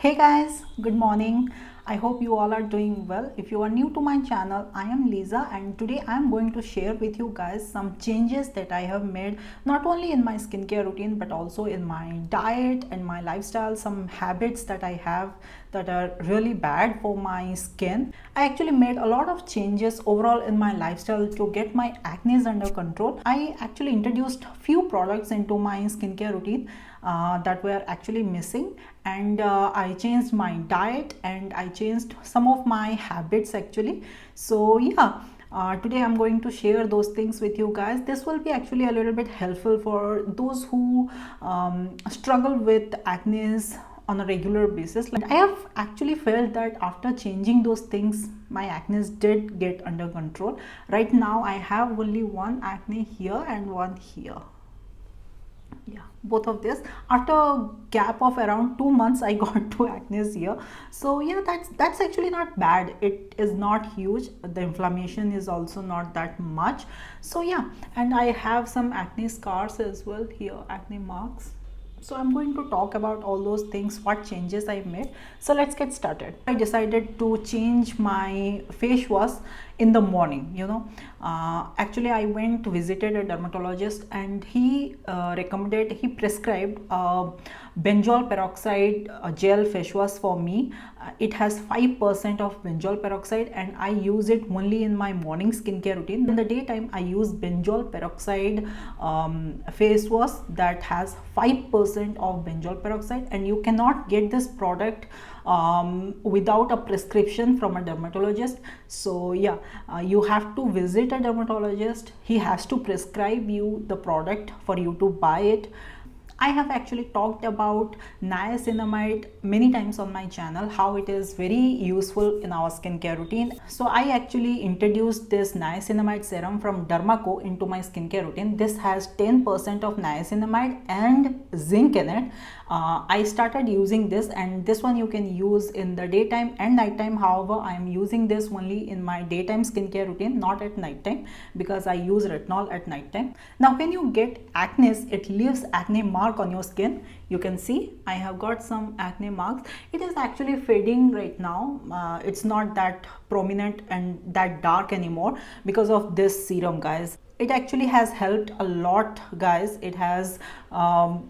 Hey guys, good morning. I hope you all are doing well. If you are new to my channel, I am Liza and today I am going to share with you guys some changes that I have made not only in my skincare routine but also in my diet and my lifestyle, some habits that I have that are really bad for my skin. I actually made a lot of changes overall in my lifestyle to get my acne under control. I actually introduced few products into my skincare routine that were actually missing, and I changed my diet and I changed some of my habits actually. So yeah, today I'm going to share those things with you guys. This will be actually a little bit helpful for those who struggle with acne on a regular basis. Like, I have actually felt that after changing those things, my acne did get under control. Right now I have only one acne here and one here. Yeah, both of this after a gap of around 2 months I got two acne here. So yeah, that's actually not bad. It is not huge. The inflammation is also not that much. So yeah, and I have some acne scars as well here, acne marks. So I'm going to talk about all those things, what changes I made. So let's get started. I decided to change my face wash in the morning. Actually I went to visited a dermatologist and he prescribed benzoyl peroxide gel face wash for me. It has 5% of benzoyl peroxide and I use it only in my morning skincare routine. In the daytime I use benzoyl peroxide face wash that has 5% of benzoyl peroxide, and you cannot get this product without a prescription from a dermatologist. So yeah, you have to visit a dermatologist. He has to prescribe you the product for you to buy it. I have actually talked about niacinamide many times on my channel, how it is very useful in our skincare routine. So I actually introduced this niacinamide serum from Derma Co into my skincare routine. This has 10% of niacinamide and zinc in it. I started using this, and this one you can use in the daytime and nighttime. However, I am using this only in my daytime skincare routine, not at nighttime, because I use retinol at nighttime. Now when you get acne, it leaves acne mark on your skin. You can see I have got some acne marks. It is actually fading right now. It's not that prominent and that dark anymore because of this serum, guys. It actually has helped a lot, guys. It has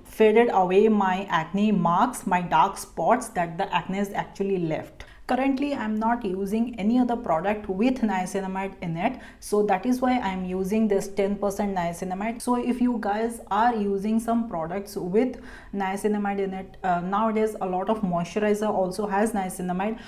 faded away my acne marks, my dark spots that the acne is actually left. Currently I'm not using any other product with niacinamide in it, so that is why I'm using this 10% niacinamide. So if you guys are using some products with niacinamide in it, nowadays a lot of moisturizer also has niacinamide.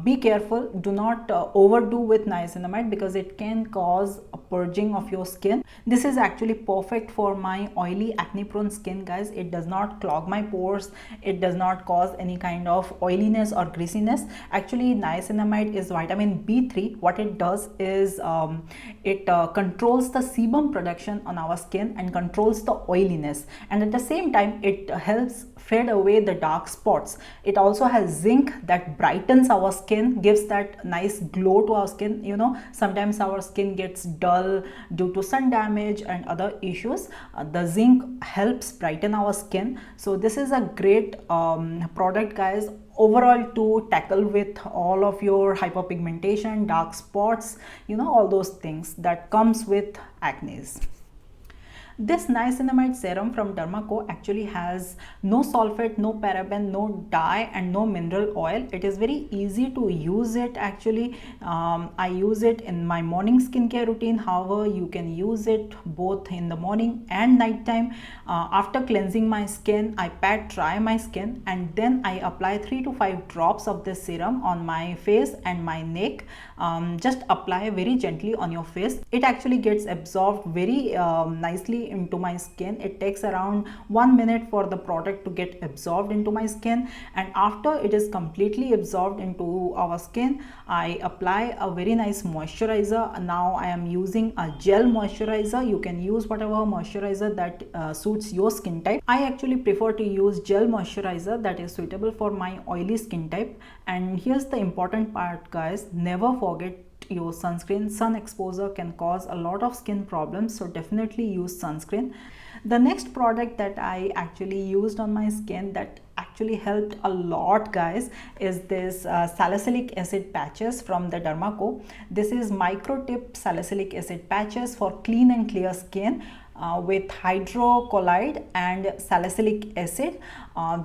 Be careful, do not overdo with niacinamide because it can cause a purging of your skin. This is actually perfect for my oily acne prone skin, guys. It does not clog my pores, it does not cause any kind of oiliness or greasiness. Actually, niacinamide is vitamin B3. What it does is it controls the sebum production on our skin and controls the oiliness, and at the same time it helps fade away the dark spots. It also has zinc that brightens our skin, gives that nice glow to our skin. Sometimes our skin gets dull due to sun damage and other issues. The zinc helps brighten our skin. So this is a great product, guys, overall to tackle with all of your hyperpigmentation, dark spots, all those things that comes with acne. This niacinamide serum from Derma Co actually has no sulfate, no paraben, no dye and no mineral oil. It is very easy to use it actually. I use it in my morning skincare routine. However, you can use it both in the morning and night time. After cleansing my skin, I pat dry my skin and then I apply 3 to 5 drops of this serum on my face and my neck. Just apply very gently on your face. It actually gets absorbed very nicely into my skin. It takes around 1 minute for the product to get absorbed into my skin, and after it is completely absorbed into our skin, I apply a very nice moisturizer. Now I am using a gel moisturizer. You can use whatever moisturizer that suits your skin type. I actually prefer to use gel moisturizer that is suitable for my oily skin type. And here's the important part, guys. Never forget your sunscreen. Sun exposure can cause a lot of skin problems, so definitely use sunscreen. The next product that I actually used on my skin that actually helped a lot, guys, is this salicylic acid patches from the Derma Co. This is micro tip salicylic acid patches for clean and clear skin with hydrocolloid and salicylic acid.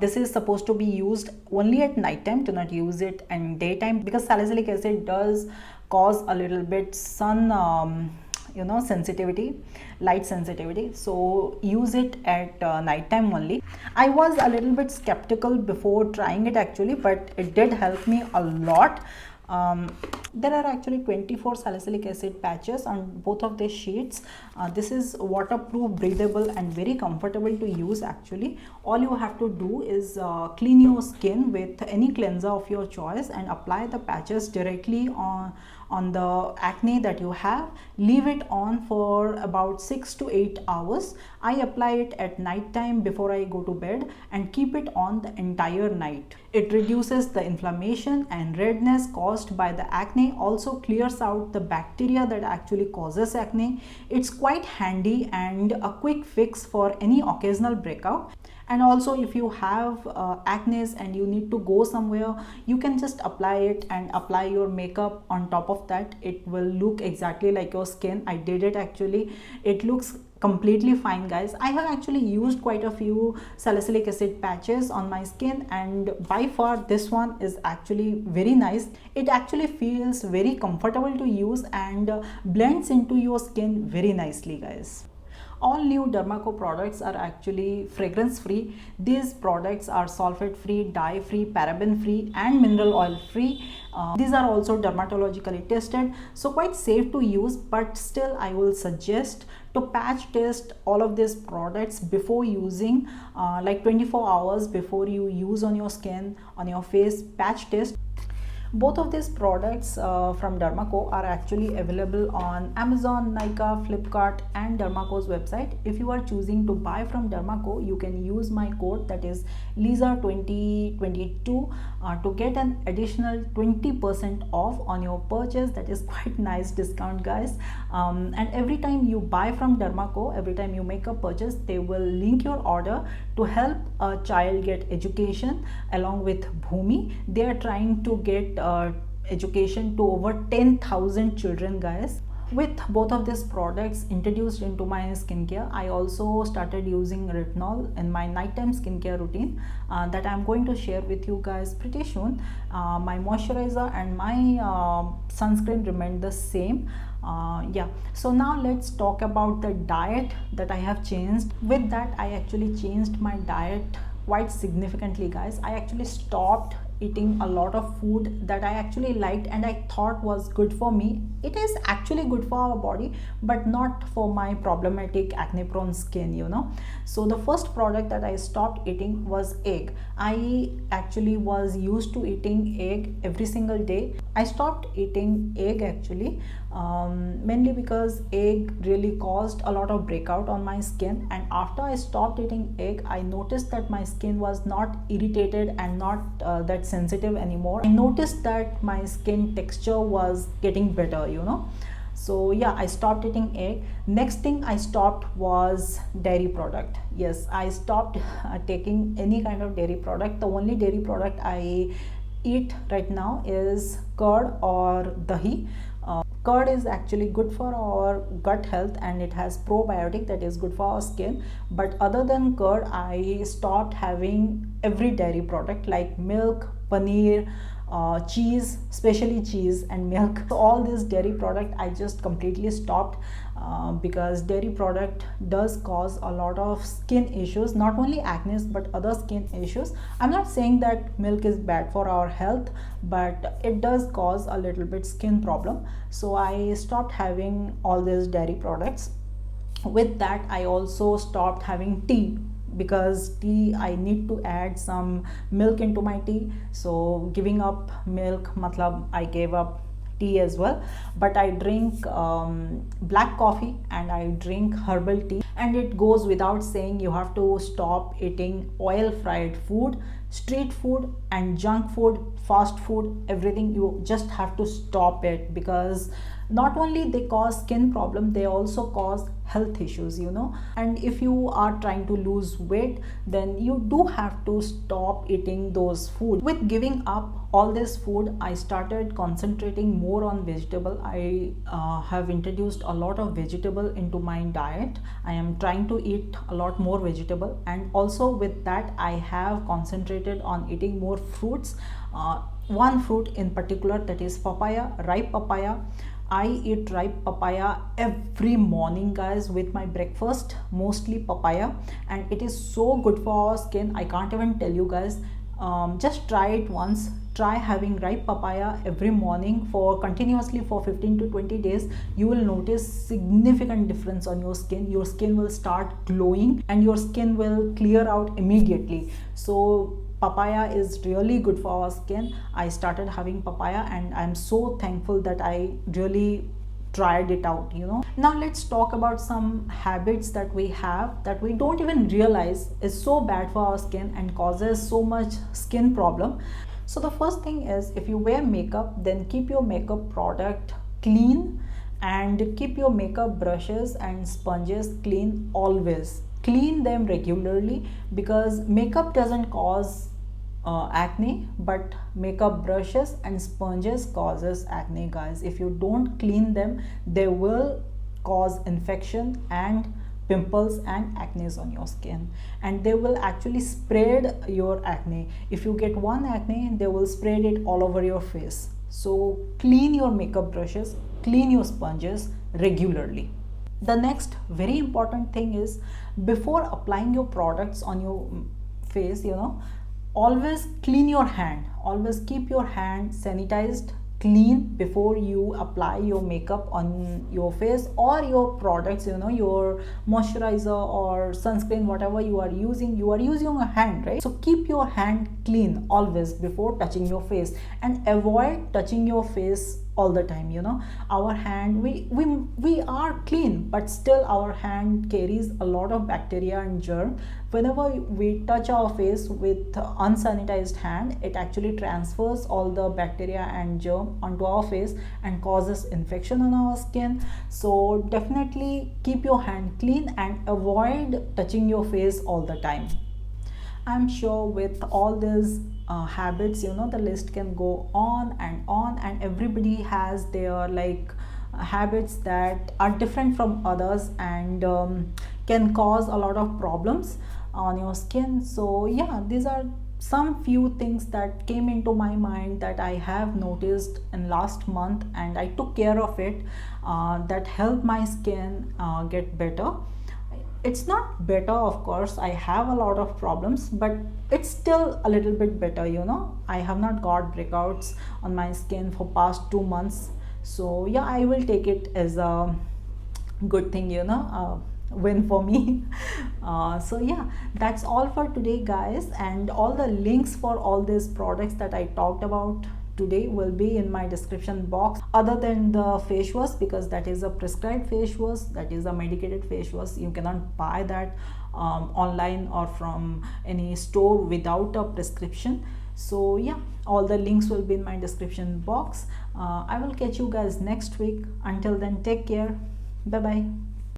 This is supposed to be used only at night time. Do not use it in daytime, because salicylic acid does cause a little bit sun sensitivity, light sensitivity, so use it at night time only. I was a little bit skeptical before trying it actually, but it did help me a lot. There are actually 24 salicylic acid patches on both of these sheets. This is waterproof, breathable and very comfortable to use actually. All you have to do is clean your skin with any cleanser of your choice and apply the patches directly on the acne that you have. Leave it on for about 6 to 8 hours. I apply it at night time before I go to bed and keep it on the entire night. It reduces the inflammation and redness caused by the acne, also clears out the bacteria that actually causes acne. It's quite handy and a quick fix for any occasional breakout. And also, if you have acne and you need to go somewhere, you can just apply it and apply your makeup on top of that. It will look exactly like your skin. I did it actually. It looks completely fine, guys. I have actually used quite a few salicylic acid patches on my skin, and by far this one is actually very nice. It actually feels very comfortable to use and blends into your skin very nicely, guys. All new Derma Co products are actually fragrance free. These products are sulfate free, dye free, paraben free and mineral oil free. These are also dermatologically tested, so quite safe to use, but still I will suggest to patch test all of these products before using, like 24 hours before you use on your skin, on your face. Patch test. Both of these products from Derma Co are actually available on Amazon, Nykaa, Flipkart and Derma Co's website. If you are choosing to buy from Derma Co, you can use my code, that is LIZA 2022, to get an additional 20% off on your purchase. That is quite nice discount, guys. And every time you buy from Derma Co, every time you make a purchase, they will link your order to help a child get education along with Bhumi. They are trying to get education to over 10,000 children, guys. With both of these products introduced into my skincare, I also started using retinol in my nighttime skincare routine that I'm going to share with you guys pretty soon. My moisturizer and my sunscreen remained the same. Yeah, so now let's talk about the diet that I have changed. With that, I actually changed my diet quite significantly, guys. I actually stopped eating a lot of food that I actually liked and I thought was good for me. It is actually good for our body, but not for my problematic acne prone skin, you know. So the first product that I stopped eating was egg. I actually was used to eating egg every single day. I stopped eating egg actually, mainly because egg really caused a lot of breakout on my skin, and after I stopped eating egg, I noticed that my skin was not irritated and not that sensitive anymore. I noticed that my skin texture was getting better, you know. So yeah, I stopped eating egg. Next thing I stopped was dairy product. Yes, I stopped taking any kind of dairy product. The only dairy product I eat right now is curd or dahi. Curd is actually good for our gut health and it has probiotic that is good for our skin. But other than curd, I stopped having every dairy product like milk, paneer, cheese, especially cheese and milk. So all this dairy product I just completely stopped because dairy product does cause a lot of skin issues, not only acne but other skin issues. I'm not saying that milk is bad for our health, but it does cause a little bit skin problem. So I stopped having all these dairy products. With that, I also stopped having tea, because tea I need to add some milk into my tea. So giving up milk matlab I gave up tea as well. But I drink black coffee and I drink herbal tea, and it goes without saying you have to stop eating oil fried food. street food and junk food, fast food, everything, you just have to stop it, because not only they cause skin problem, they also cause health issues, you know. And if you are trying to lose weight, then you do have to stop eating those food. With giving up all this food, I started concentrating more on vegetable. I have introduced a lot of vegetable into my diet. I am trying to eat a lot more vegetable, and also with that I have concentrated on eating more fruits. One fruit in particular, that is papaya, ripe papaya. I eat ripe papaya every morning, guys, with my breakfast, mostly papaya, and it is so good for our skin. I can't even tell you guys. Just try it once. Try having ripe papaya every morning for continuously for 15 to 20 days. You will notice significant difference on your skin. Your skin will start glowing and your skin will clear out immediately. So papaya is really good for our skin. I started having papaya and I'm so thankful that I really tried it out, you know. Now let's talk about some habits that we have that we don't even realize is so bad for our skin and causes so much skin problem. So the first thing is, if you wear makeup, then keep your makeup product clean and keep your makeup brushes and sponges clean always. Clean them regularly, because makeup doesn't cause acne, but makeup brushes and sponges causes acne, guys. If you don't clean them, they will cause infection and pimples and acne on your skin, and they will actually spread your acne. If you get one acne, they will spread it all over your face. So clean your makeup brushes, clean your sponges regularly. The next very important thing is, before applying your products on your face, you know, always clean your hand. Always keep your hand sanitized, clean, before you apply your makeup on your face or your products, you know, your moisturizer or sunscreen, whatever you are using a hand, right? So keep your hand clean always before touching your face, and avoid touching your face all the time, you know. Our hand, we are clean, but still our hand carries a lot of bacteria and germ. Whenever we touch our face with unsanitized hand, it actually transfers all the bacteria and germ onto our face and causes infection on our skin. So definitely keep your hand clean and avoid touching your face all the time. I'm sure with all these habits, you know, the list can go on, and everybody has their habits that are different from others, and can cause a lot of problems on your skin. So yeah, these are some few things that came into my mind that I have noticed in last month, and I took care of it, that helped my skin get better. It's not better, of course, I have a lot of problems, but it's still a little bit better, you know. I have not got breakouts on my skin for past 2 months. So yeah, I will take it as a good thing, you know, win for me. So yeah, that's all for today, guys, and all the links for all these products that I talked about today will be in my description box, other than the face wash, because that is a prescribed face wash, that is a medicated face wash. You cannot buy that online or from any store without a prescription. So yeah, all the links will be in my description box. I will catch you guys next week. Until then, take care. Bye bye.